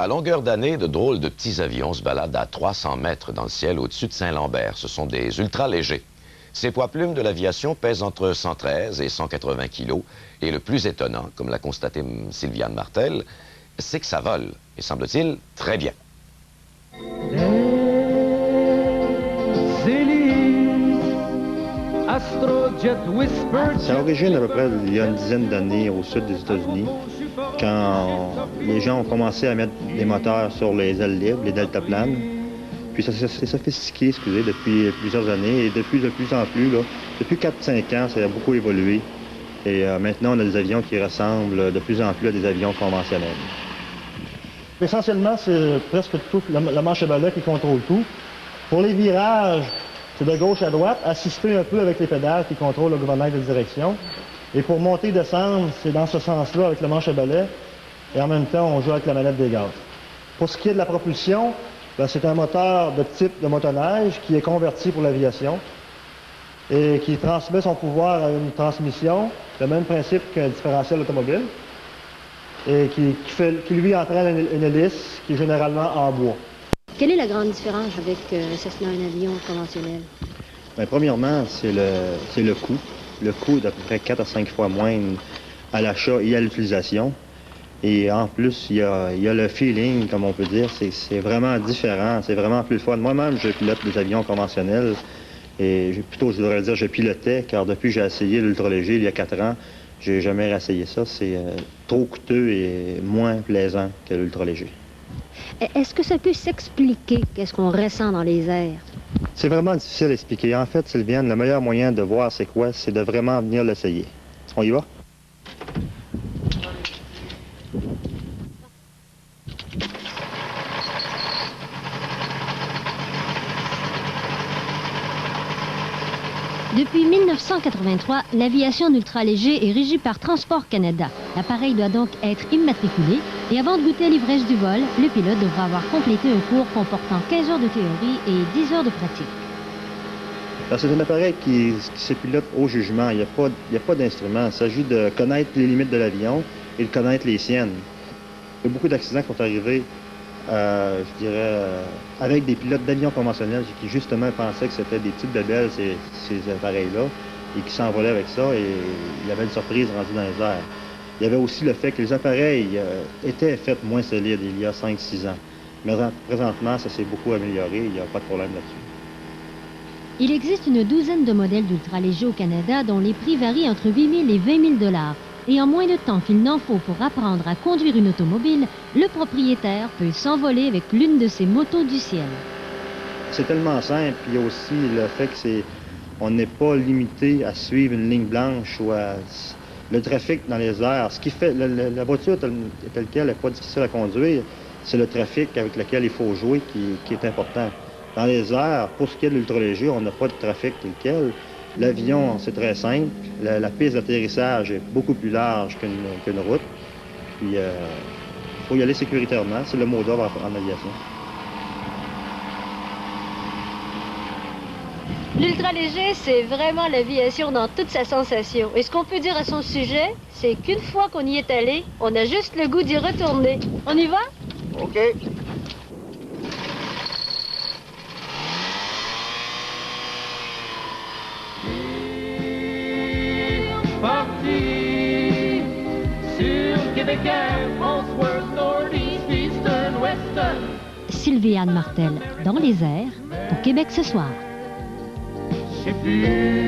À longueur d'année, de drôles de petits avions se baladent à 300 mètres dans le ciel au-dessus de Saint-Lambert. Ce sont des ultra-légers. Ces poids-plumes de l'aviation pèsent entre 113 et 180 kilos. Et le plus étonnant, comme l'a constaté Sylviane Martel, c'est que ça vole, et semble-t-il, très bien. Ça origine à peu près il y a une dizaine d'années au sud des États-Unis, quand les gens ont commencé à mettre des moteurs sur les ailes libres, les deltaplanes. Puis ça s'est sophistiqué, depuis plusieurs années. Et depuis de plus en plus, là, depuis 4-5 ans, ça a beaucoup évolué. Et maintenant, on a des avions qui ressemblent de plus en plus à des avions conventionnels. Essentiellement, c'est presque tout le manche à balai qui contrôle tout. Pour les virages, c'est de gauche à droite, assister un peu avec les pédales qui contrôlent le gouvernail de direction. Et pour monter et descendre, c'est dans ce sens-là avec le manche à balai. Et en même temps, on joue avec la manette des gaz. Pour ce qui est de la propulsion, c'est un moteur de type de motoneige qui est converti pour l'aviation et qui transmet son pouvoir à une transmission, le même principe qu'un différentiel automobile, et qui lui entraîne une hélice qui est généralement en bois. Quelle est la grande différence avec Cessna, un avion conventionnel? Bien, premièrement, c'est le coût. Le coût est d'à peu près 4 à 5 fois moindre à l'achat et à l'utilisation. Et en plus, il y a le feeling, comme on peut dire. C'est vraiment différent, c'est vraiment plus fun. Moi-même, je pilote des avions conventionnels. Et je devrais dire, je pilotais, car depuis que j'ai essayé l'ultra-léger il y a 4 ans, j'ai jamais réessayé ça. C'est trop coûteux et moins plaisant que l'ultra-léger. Est-ce que ça peut s'expliquer qu'est-ce qu'on ressent dans les airs? C'est vraiment difficile à expliquer. En fait, Sylviane, le meilleur moyen de voir c'est quoi, c'est de vraiment venir l'essayer. On y va? Depuis 1983, l'aviation d'ultra-léger est régie par Transport Canada. L'appareil doit donc être immatriculé et avant de goûter à l'ivresse du vol, le pilote devra avoir complété un cours comportant 15 heures de théorie et 10 heures de pratique. C'est un appareil qui se pilote au jugement. Il n'y a pas d'instrument. Il s'agit de connaître les limites de l'avion et de connaître les siennes. Il y a beaucoup d'accidents qui sont arrivés, je dirais, avec des pilotes d'avions conventionnels qui justement pensaient que c'était des petites bébelles, ces appareils-là, et qui s'envolaient avec ça, et il y avait une surprise rendue dans les airs. Il y avait aussi le fait que les appareils étaient faits moins solides il y a 5-6 ans. Mais présentement, ça s'est beaucoup amélioré, il n'y a pas de problème là-dessus. Il existe une douzaine de modèles d'ultra-léger au Canada dont les prix varient entre 8 000 et 20 000 $. Et en moins de temps qu'il n'en faut pour apprendre à conduire une automobile, le propriétaire peut s'envoler avec l'une de ces motos du ciel. C'est tellement simple. Il y a aussi le fait qu'on n'est pas limité à suivre une ligne blanche ou à le trafic dans les airs. Ce qui fait la voiture telle qu'elle n'est pas difficile à conduire, c'est le trafic avec lequel il faut jouer qui est important. Dans les airs, pour ce qui est de l'ultra-léger, on n'a pas de trafic tel quel. L'avion, c'est très simple. La piste d'atterrissage est beaucoup plus large qu'une route. Puis, il faut y aller sécuritairement. C'est le mot d'ordre en aviation. L'ultra-léger, c'est vraiment l'aviation dans toute sa sensation. Et ce qu'on peut dire à son sujet, c'est qu'une fois qu'on y est allé, on a juste le goût d'y retourner. On y va? OK. Parti sur Québec Air, François, Northeast, Eastern, Western. Sylviane Martel, dans les airs, pour Québec ce soir. Je sais plus